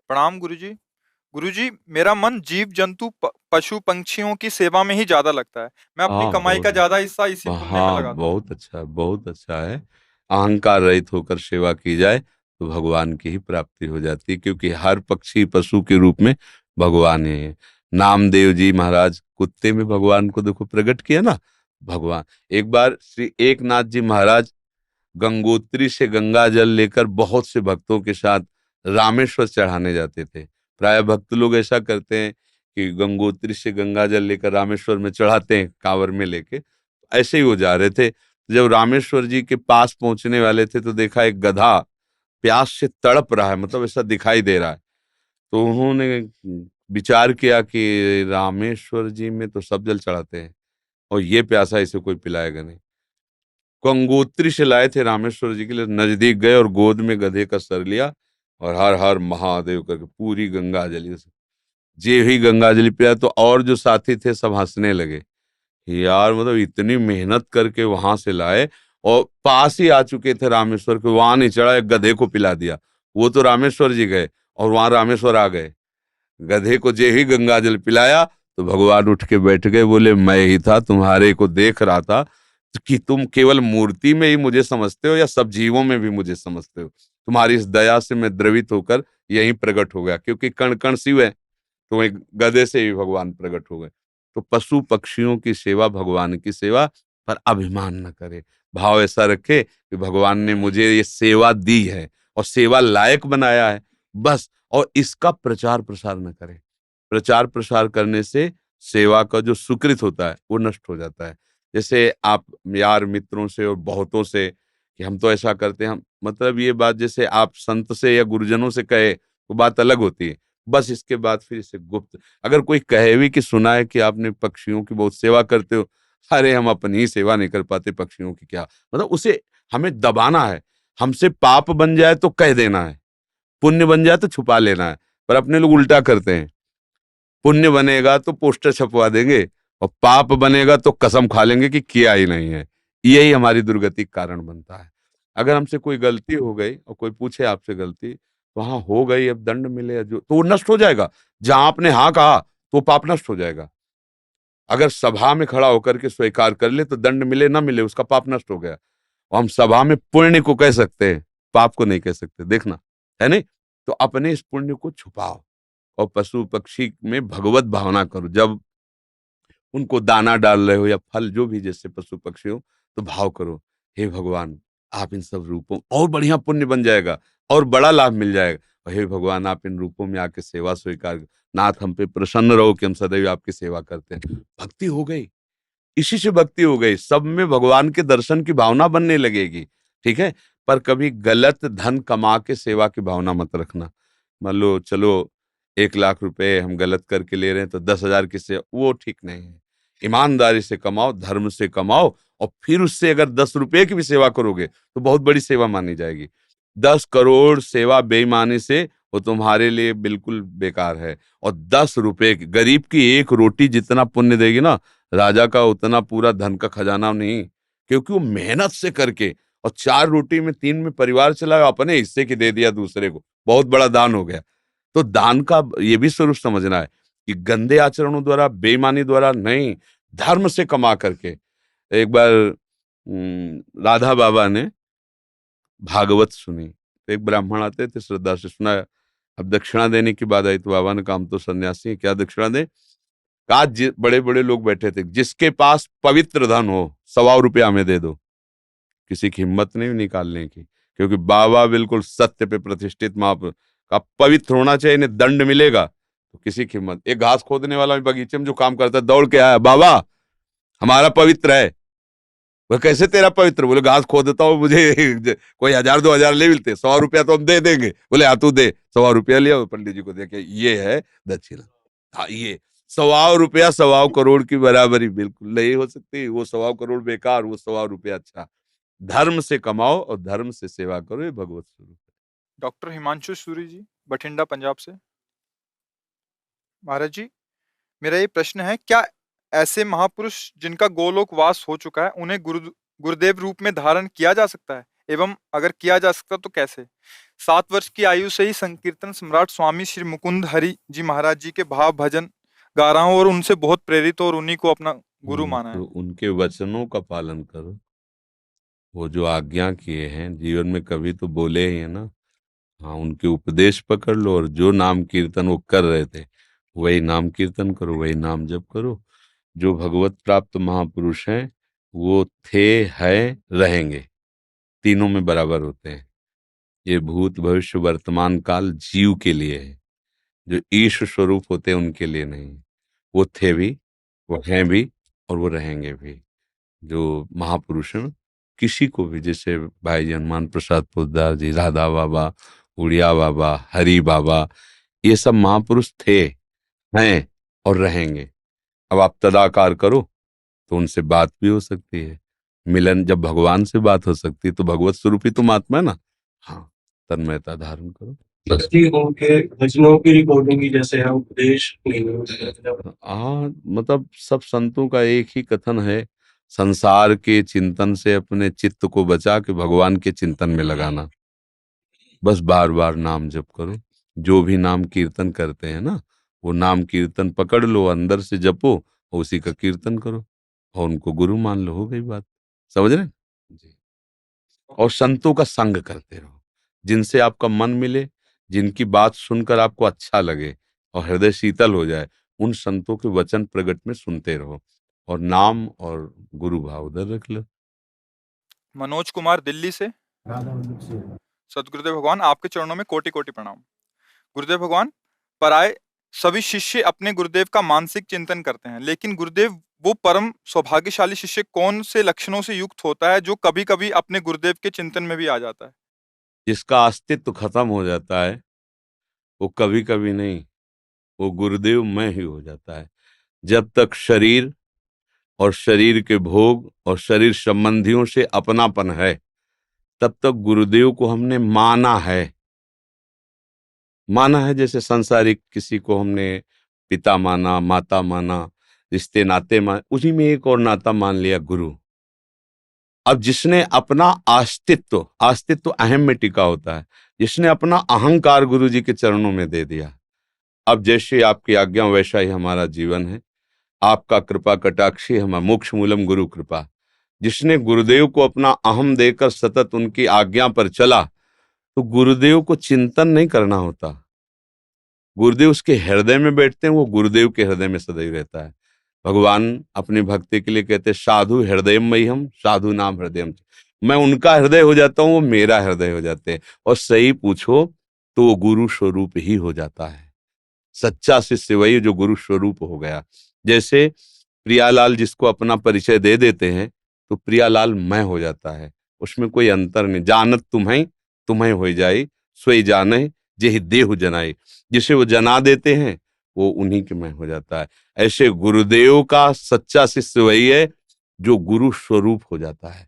प्रणाम गुरुजी। गुरुजी, मेरा मन जीव जंतु पशु पंछियों की सेवा में ही ज्यादा लगता है। मैं अपनी हाँ कमाई का बहुत ज्यादा हिस्सा इसी पुण्य में हाँ लगाता हूँ। बहुत अच्छा, बहुत अच्छा है। अहंकार रहित होकर सेवा की जाए तो भगवान की ही प्राप्ति हो जाती है, क्योंकि हर पक्षी पशु के रूप में भगवान ही है। नामदेव जी महाराज कुत्ते में भगवान को देखो प्रकट किया ना। भगवान एक बार श्री एकनाथ जी महाराज गंगोत्री से गंगा जल लेकर बहुत से भक्तों के साथ रामेश्वर चढ़ाने जाते थे। प्राय भक्त लोग ऐसा करते हैं कि गंगोत्री से गंगा जल लेकर रामेश्वर में चढ़ाते हैं कांवर में लेके। ऐसे ही वो जा रहे थे। जब रामेश्वर जी के पास पहुंचने वाले थे तो देखा एक गधा प्यास से तड़प रहा है, मतलब ऐसा दिखाई दे रहा है। तो उन्होंने विचार किया कि रामेश्वर जी में तो सब जल चढ़ाते हैं और ये प्यासा इसे कोई पिलाएगा नहीं। गंगोत्री से लाए थे रामेश्वर जी के लिए, नजदीक गए और गोद में गधे का सर लिया और हर हर महादेव करके पूरी गंगा जली उसे। जे ही गंगा जली पिया तो और जो साथी थे सब हंसने लगे। यार मतलब इतनी मेहनत करके वहां से लाए और पास ही आ चुके थे रामेश्वर के, वहां नहीं चढ़ा, एक गधे को पिला दिया। वो तो रामेश्वर जी गए और वहां रामेश्वर आ गए। गधे को जे ही गंगा जल पिलाया तो भगवान उठ के बैठ गए, बोले मैं ही था, तुम्हारे को देख रहा था कि तुम केवल मूर्ति में ही मुझे समझते हो या सब जीवों में भी मुझे समझते हो। तुम्हारी इस दया से मैं द्रवित होकर यहीं प्रकट हो गया, क्योंकि कण कण शिव है। तो एक गधे से ही भगवान प्रकट हो गए। तो पशु पक्षियों की सेवा भगवान की सेवा, पर अभिमान न करे। भाव ऐसा रखे कि भगवान ने मुझे ये सेवा दी है और सेवा लायक बनाया है, बस। और इसका प्रचार प्रसार न करे। प्रचार प्रसार करने से सेवा का जो सुकृत होता है वो नष्ट हो जाता है। जैसे आप यार मित्रों से और बहुतों से कि हम तो ऐसा करते हैं, हम मतलब ये बात जैसे आप संत से या गुरुजनों से कहे तो बात अलग होती है। बस इसके बाद फिर इसे गुप्त अगर कोई कहे भी कि सुना है कि आपने पक्षियों की बहुत सेवा करते हो, अरे हम अपनी ही सेवा नहीं कर पाते, पक्षियों की क्या। मतलब उसे हमें दबाना है। हमसे पाप बन जाए तो कह देना है, पुण्य बन जाए तो छुपा लेना है। पर अपने लोग उल्टा करते हैं, पुण्य बनेगा तो पोस्टर छपवा देंगे और पाप बनेगा तो कसम खा लेंगे कि किया ही नहीं है। यही हमारी दुर्गति का कारण बनता है। अगर हमसे कोई गलती हो गई और कोई पूछे आपसे गलती, तो हाँ हो गई, अब दंड मिले जो तो वो नष्ट हो जाएगा। जहां आपने हाँ कहा तो पाप नष्ट हो जाएगा। अगर सभा में खड़ा होकर के स्वीकार कर ले तो दंड मिले ना मिले उसका पाप नष्ट हो गया। और हम सभा में पुण्य को कह सकते हैं, पाप को नहीं कह सकते, देखना है नहीं। तो अपने इस पुण्य को छुपाओ और पशु पक्षी में भगवत भावना करो। जब उनको दाना डाल रहे हो या फल जो भी, जैसे पशु पक्षी हो, तो भाव करो, हे भगवान आप इन सब रूपों और बढ़िया पुण्य बन जाएगा और बड़ा लाभ मिल जाएगा। और हे भगवान आप इन रूपों में आके सेवा स्वीकार नाथ हम पे प्रसन्न रहो कि हम सदैव आपकी सेवा करते हैं। भक्ति हो गई, इसी से भक्ति हो गई, सब में भगवान के दर्शन की भावना बनने लगेगी। ठीक है। पर कभी गलत धन कमा के सेवा की भावना मत रखना। मान लो चलो 1 लाख रुपए हम गलत करके ले रहे हैं तो 10,000 की सेवा, वो ठीक नहीं है। ईमानदारी से कमाओ, धर्म से कमाओ और फिर उससे अगर 10 रुपए की भी सेवा करोगे तो बहुत बड़ी सेवा मानी जाएगी। 10 करोड़ सेवा बेईमानी से वो तुम्हारे लिए बिल्कुल बेकार है। और 10 रुपए की गरीब की एक रोटी जितना पुण्य देगी ना, राजा का उतना पूरा धन का खजाना नहीं। क्योंकि वो मेहनत से करके और 4 रोटी में 3 में परिवार चलाया, अपने हिस्से की दे दिया दूसरे को, बहुत बड़ा दान हो गया। तो दान का ये भी स्वरूप समझना है कि गंदे आचरणों द्वारा, बेईमानी द्वारा नहीं, धर्म से कमा करके। एक बार राधा बाबा ने भागवत सुनी तो एक ब्राह्मण आते थे, श्रद्धा से सुना। अब दक्षिणा देने की बात आई तो बाबा ने कहा हम तो सन्यासी हैं, क्या दक्षिणा दें। कहा बड़े बड़े लोग बैठे थे, जिसके पास पवित्र धन हो 125 हमें दे दो। किसी की हिम्मत नहीं निकालने की, क्योंकि बाबा बिल्कुल सत्य पे प्रतिष्ठित महापुरुष का पवित्र होना चाहिए, इन्हें दंड मिलेगा। तो किसी की हिम्मत, एक घास खोदने वाला बगीचे में जो काम करता है दौड़ के आया, बाबा हमारा पवित्र है। वह कैसे तेरा पवित्र, बोले घास खोदता हूँ मुझे कोई 1,000 2,000 ले मिलते, 100 रुपया तो हम दे देंगे। बोले हाँ तू दे, 100 रुपया लिया पंडित जी को दे के, ये है दक्षिणा। हाँ ये 125 125 करोड़ की बराबरी बिल्कुल नहीं हो सकती। वो 125 करोड़ बेकार, वो 125 रुपया अच्छा। धर्म से कमाओ और धर्म से सेवा करो, ये भगवत स्वरूप है। डॉक्टर हिमांशु सूरी जी, बठिंडा, पंजाब से। महाराज जी, मेरा ये प्रश्न है, क्या ऐसे महापुरुष जिनका गोलोक वास हो चुका है, उन्हें गुरुदेव रूप में धारण किया जा सकता है? एवं अगर किया जा सकता तो कैसे? 7 वर्ष की आयु से ही संकीर्तन सम्राट स्वामी श्री मुकुंद हरि जी महाराज जी के भाव भजन गा रहा हूँ और उनसे बहुत प्रेरित और उन्हीं को अपना गुरु माना है। तो उनके वचनों का पालन करो। वो जो आज्ञा किए हैं जीवन में कभी तो बोले ही है ना। हाँ, उनके उपदेश पकड़ लो और जो नाम कीर्तन वो कर रहे थे वही नाम कीर्तन करो, वही नाम जप करो। जो भगवत प्राप्त महापुरुष हैं वो थे, हैं, रहेंगे, तीनों में बराबर होते हैं। ये भूत भविष्य वर्तमान काल जीव के लिए है, जो ईश स्वरूप होते हैं उनके लिए नहीं। वो थे भी, वो हैं भी और वो रहेंगे भी। जो महापुरुष हैं, किसी को भी, जैसे भाई जी हनुमान प्रसाद पोद्दार जी, राधा बाबा, उड़िया बाबा, हरि बाबा, ये सब महापुरुष थे, हैं और रहेंगे। अब आप तदाकार करो तो उनसे बात भी हो सकती है। मिलन, जब भगवान से बात हो सकती है तो भगवत स्वरूप ही तुम आत्मा है ना। हाँ, तन्मयता धारण करो। बस्ती उनके भजनों की रिकॉर्डिंग की जैसे है उपदेश नहीं होता। हाँ, मतलब सब संतों का एक ही कथन है, संसार के चिंतन से अपने चित्त को बचा के भगवान के चिंतन में लगाना। बस बार बार नाम जप करो। जो भी नाम कीर्तन करते हैं ना, वो नाम कीर्तन पकड़ लो, अंदर से जपो और उसी का कीर्तन करो और उनको गुरु मान लो, हो गई बात। समझ रहे हैं? जी। और संतों का संग करते रहो, जिनसे आपका मन मिले, जिनकी बात सुनकर आपको अच्छा लगे और हृदय शीतल हो जाए, उन संतों के वचन प्रगट में सुनते रहो और नाम और गुरु भाव उधर रख लो। मनोज कुमार दिल्ली से। सदगुरुदेव भगवान, आपके चरणों में कोटि कोटि प्रणाम। गुरुदेव भगवान, पराये सभी शिष्य अपने गुरुदेव का मानसिक चिंतन करते हैं, लेकिन गुरुदेव वो परम सौभाग्यशाली शिष्य कौन से लक्षणों से युक्त होता है जो कभी कभी अपने गुरुदेव के चिंतन में भी आ जाता है? जिसका अस्तित्व खत्म हो जाता है वो कभी कभी नहीं, वो गुरुदेव में ही हो जाता है। जब तक शरीर और शरीर के भोग और शरीर संबंधियों से अपनापन है, तब तक गुरुदेव को हमने माना है। माना है जैसे सांसारिक किसी को हमने पिता माना, माता माना, रिश्ते नाते मान, उसी में एक और नाता मान लिया, गुरु। अब जिसने अपना अस्तित्व, अस्तित्व अहम में टिका होता है, जिसने अपना अहंकार गुरु जी के चरणों में दे दिया। अब जैसे आपकी आज्ञा वैसा ही हमारा जीवन है, आपका कृपा कटाक्षी हमारा मोक्ष मूलम गुरु कृपा। जिसने गुरुदेव को अपना अहम देकर सतत उनकी आज्ञा पर चला, तो गुरुदेव को चिंतन नहीं करना होता। गुरुदेव उसके हृदय में बैठते हैं, वो गुरुदेव के हृदय में सदैव रहता है। भगवान अपनी भक्ति के लिए कहते हैं, साधु हृदय हम, साधु नाम हृदय। मैं उनका हृदय हो जाता हूँ, वो मेरा हृदय हो जाते हैं। और सही पूछो तो वो गुरु स्वरूप ही हो जाता है। सच्चा शिष्य वही जो गुरु स्वरूप हो गया। जैसे प्रियालाल जिसको अपना परिचय दे देते हैं तो प्रियालाल मैं हो जाता है, उसमें कोई अंतर नहीं। जानत तुम्हें, तुम्हें हो जाई, सोई जाने जेहि देहु जनाई। जिसे वो जना देते हैं वो उन्हीं के मैं हो जाता है। ऐसे गुरुदेव का सच्चा शिष्य वही है जो गुरु स्वरूप हो जाता है।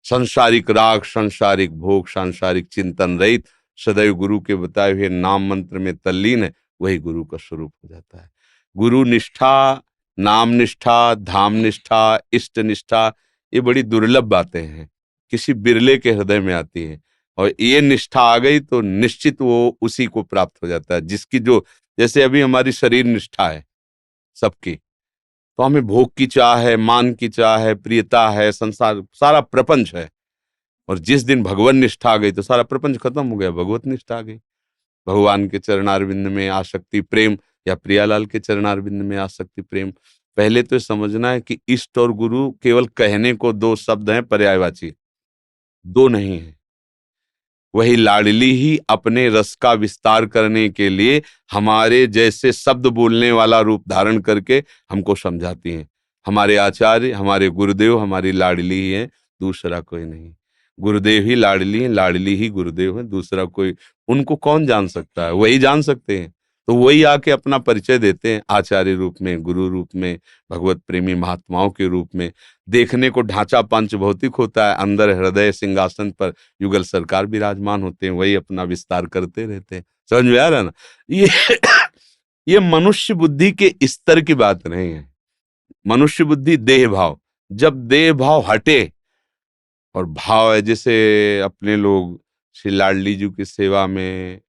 संसारिक राग, संसारिक भोग, सांसारिक चिंतन रहित, सदैव गुरु के बताए हुए नाम मंत्र में तल्लीन है, वही गुरु का स्वरूप हो जाता है। गुरु निष्ठा, नाम निष्ठा, धाम निष्ठा, इष्ट निष्ठा, ये बड़ी दुर्लभ बातें हैं, किसी बिरले के हृदय में आती हैं। और ये निष्ठा आ गई तो निश्चित वो उसी को प्राप्त हो जाता है जिसकी जो, जैसे अभी हमारी शरीर निष्ठा है सबकी, तो हमें भोग की चाह है, मान की चाह है, प्रियता है, संसार सारा प्रपंच है। और जिस दिन भगवान निष्ठा आ गई तो सारा प्रपंच खत्म हो गया, भगवत निष्ठा आ गई। भगवान के चरणारविंद में आसक्ति प्रेम, या प्रियालाल के चरणारविंद में आसक्ति प्रेम। पहले तो समझना है कि इष्ट और गुरु केवल कहने को दो शब्द हैं, पर्यायवाची, दो नहीं है। वही लाडली ही अपने रस का विस्तार करने के लिए हमारे जैसे शब्द बोलने वाला रूप धारण करके हमको समझाती हैं। हमारे आचार्य, हमारे गुरुदेव हमारी लाडली ही है, दूसरा कोई नहीं। गुरुदेव ही लाडली है, लाडली ही गुरुदेव है, दूसरा कोई, उनको कौन जान सकता है, वही जान सकते हैं। तो वही आके अपना परिचय देते हैं आचार्य रूप में, गुरु रूप में, भगवत प्रेमी महात्माओं के रूप में। देखने को ढांचा पंच भौतिक होता है, अंदर हृदय सिंहासन पर युगल सरकार विराजमान होते हैं, वही अपना विस्तार करते रहते हैं। समझ में आ रहा है ना? ये ये मनुष्य बुद्धि के स्तर की बात नहीं है। मनुष्य बुद्धि देह भाव, जब देह भाव हटे और भाव है, जैसे अपने लोग श्री लाडली जी की सेवा में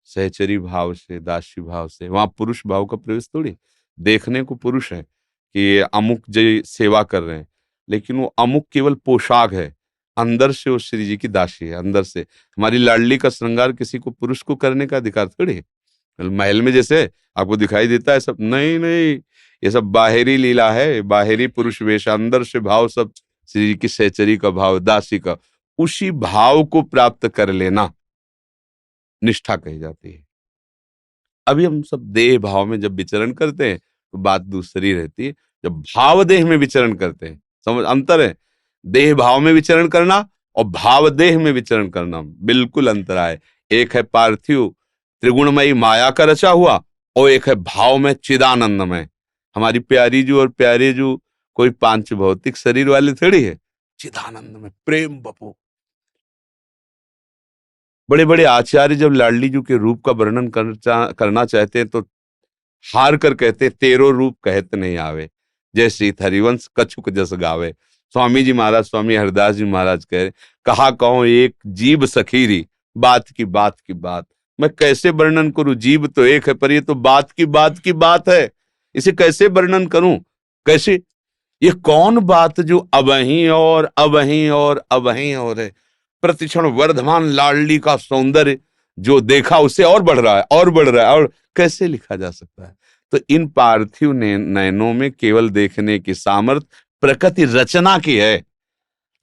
सहचरी भाव से, दासी भाव से, वहां पुरुष भाव का प्रवेश थोड़ी। देखने को पुरुष है कि ये अमुक जी सेवा कर रहे हैं, लेकिन वो अमुक केवल पोशाक है, अंदर से वो श्री जी की दासी है। अंदर से हमारी लाडली का श्रृंगार किसी को पुरुष को करने का अधिकार थोड़ी है। महल में जैसे आपको दिखाई देता है सब, नहीं नहीं, ये सब बाहरी लीला है, बाहरी पुरुष वेश, अंदर से भाव सब श्री जी की सहचरी का भाव, दासी का। उसी भाव को प्राप्त कर लेना निष्ठा कही जाती है। अभी हम सब देह भाव में जब विचरण करते हैं तो बात दूसरी रहती है। जब भाव देह में विचरण करते हैं, समझ अंतर है। देह भाव में विचरण करना और भाव देह में विचरण करना बिल्कुल अंतर है। एक है पार्थिव त्रिगुणमयी माया का रचा हुआ, और एक है भाव में चिदानंदमय। हमारी प्यारी जू और प्यारे जू कोई पांच भौतिक शरीर वाले थोड़ी है, चिदानंद में प्रेम बपो। बड़े बड़े आचार्य जब लाडली जी के रूप का वर्णन करना चाहते हैं तो हार कर कहते, तेरो रूप कहत नहीं आवे, जय श्री हरिवंश कछुक जस गावे। स्वामी जी महाराज, स्वामी हरदास जी महाराज कह रहे, कहा कहो एक जीव सखीरी, बात की बात की बात। मैं कैसे वर्णन करूं, जीव तो एक है पर ये तो बात की बात है, इसे कैसे वर्णन करूं, कैसे? ये कौन बात जो अबहीं और अबहीं और अबहीं और है। प्रतिक्षण वर्धमान लाडली का सौंदर्य जो देखा उससे और बढ़ रहा है, और बढ़ रहा है, और कैसे लिखा जा सकता है? तो इन पार्थिव नयनों में केवल देखने की सामर्थ प्रकृति रचना की है।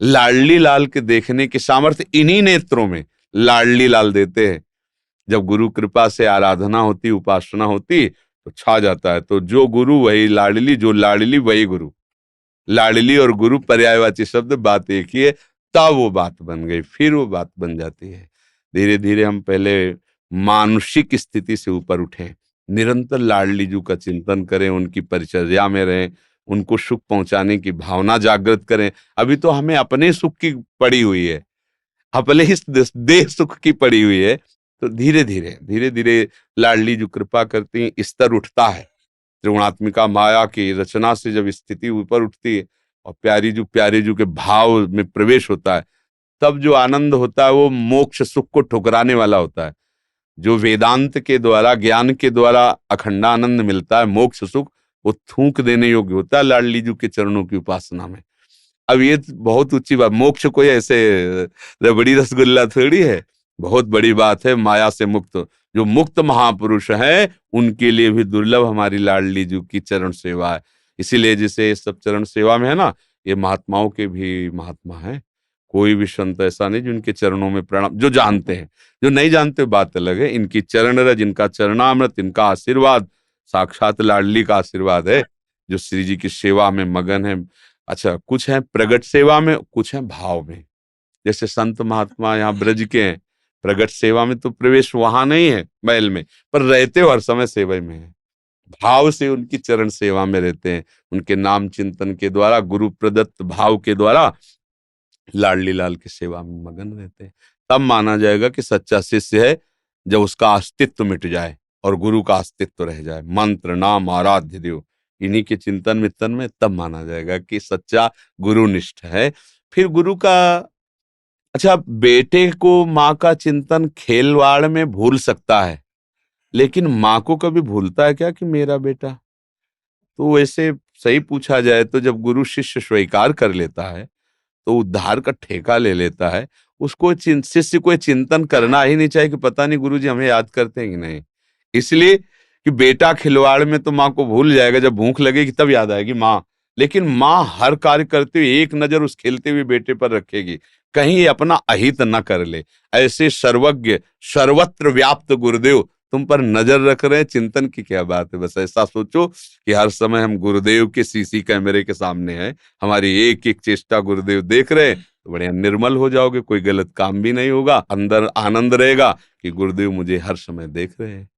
लाडली लाल के देखने की सामर्थ्य इन्हीं नेत्रों में लाडली लाल देते हैं। जब गुरु कृपा से आराधना होती, उपासना होती तो छा जाता है। तो जो गुरु वही लाडली, जो लाडली वही गुरु। लाडली और गुरु पर्यायवाची शब्द, बात एक ही है। तब वो बात बन गई, फिर वो बात बन जाती है। धीरे धीरे हम पहले मानसिक स्थिति से ऊपर उठें, निरंतर लाडली जी का चिंतन करें, उनकी परिचर्या में रहें, उनको सुख पहुंचाने की भावना जागृत करें। अभी तो हमें अपने सुख की पड़ी हुई है, अपने इस देह सुख की पड़ी हुई है। तो धीरे धीरे लाडली जी कृपा करती हैं, स्तर उठता है। त्रिगुणात्मिका माया की रचना से जब स्थिति ऊपर उठती है और प्यारे जू के भाव में प्रवेश होता है, तब जो आनंद होता है वो मोक्ष सुख को ठुकराने वाला होता है। जो वेदांत के द्वारा, ज्ञान के द्वारा अखंडानंद मिलता है, मोक्ष सुख, वो थूक देने योग्य होता है लाडली जी के चरणों की उपासना में। अब ये बहुत ऊंची बात, मोक्ष कोई ऐसे रबड़ी रसगुल्ला थोड़ी है, बहुत बड़ी बात है। माया से मुक्त जो मुक्त महापुरुष हैं, उनके लिए भी दुर्लभ हमारी लाडली जी की चरण सेवा है। इसीलिए जिसे सब चरण सेवा में है ना, ये महात्माओं के भी महात्मा है। कोई भी संत ऐसा नहीं जिनके चरणों में प्रणाम, जो जानते हैं, जो नहीं जानते बात अलग है। इनकी चरण रज, इनका चरणामृत, इनका आशीर्वाद साक्षात लाडली का आशीर्वाद है, जो श्री जी की सेवा में मगन है। अच्छा, कुछ है प्रगट सेवा में, कुछ है भाव में। जैसे संत महात्मा यहाँ ब्रज के हैं, प्रगट सेवा में तो प्रवेश वहां नहीं है महल में, पर रहते हो हर समय सेवा में है। भाव से उनकी चरण सेवा में रहते हैं, उनके नाम चिंतन के द्वारा, गुरु प्रदत्त भाव के द्वारा लाडली लाल की सेवा में मगन रहते हैं। तब माना जाएगा कि सच्चा शिष्य है, जब उसका अस्तित्व मिट जाए और गुरु का अस्तित्व रह जाए। मंत्र नाम आराध्य देव, इन्हीं के चिंतन मितन में तब माना जाएगा कि सच्चा गुरुनिष्ठ है। फिर गुरु का, अच्छा, बेटे को माँ का चिंतन खेलवाड़ में भूल सकता है, लेकिन माँ को कभी भूलता है क्या कि मेरा बेटा? तो वैसे सही पूछा जाए तो जब गुरु शिष्य स्वीकार कर लेता है तो उद्धार का ठेका ले लेता है। उसको शिष्य को चिंतन करना ही नहीं चाहिए कि पता नहीं गुरु जी हमें याद करते हैं कि नहीं। इसलिए कि बेटा खिलवाड़ में तो माँ को भूल जाएगा, जब भूख लगेगी तब याद आएगी माँ। लेकिन माँ हर कार्य करते हुए एक नजर उस खेलते हुए बेटे पर रखेगी, कहीं ये अपना अहित न कर ले। ऐसे सर्वज्ञ सर्वत्र व्याप्त गुरुदेव तुम पर नजर रख रहे हैं, चिंतन की क्या बात है। बस ऐसा सोचो कि हर समय हम गुरुदेव के सीसी कैमरे के सामने हैं, हमारी एक एक चेष्टा गुरुदेव देख रहे हैं, तो बढ़िया निर्मल हो जाओगे, कोई गलत काम भी नहीं होगा, अंदर आनंद रहेगा कि गुरुदेव मुझे हर समय देख रहे हैं।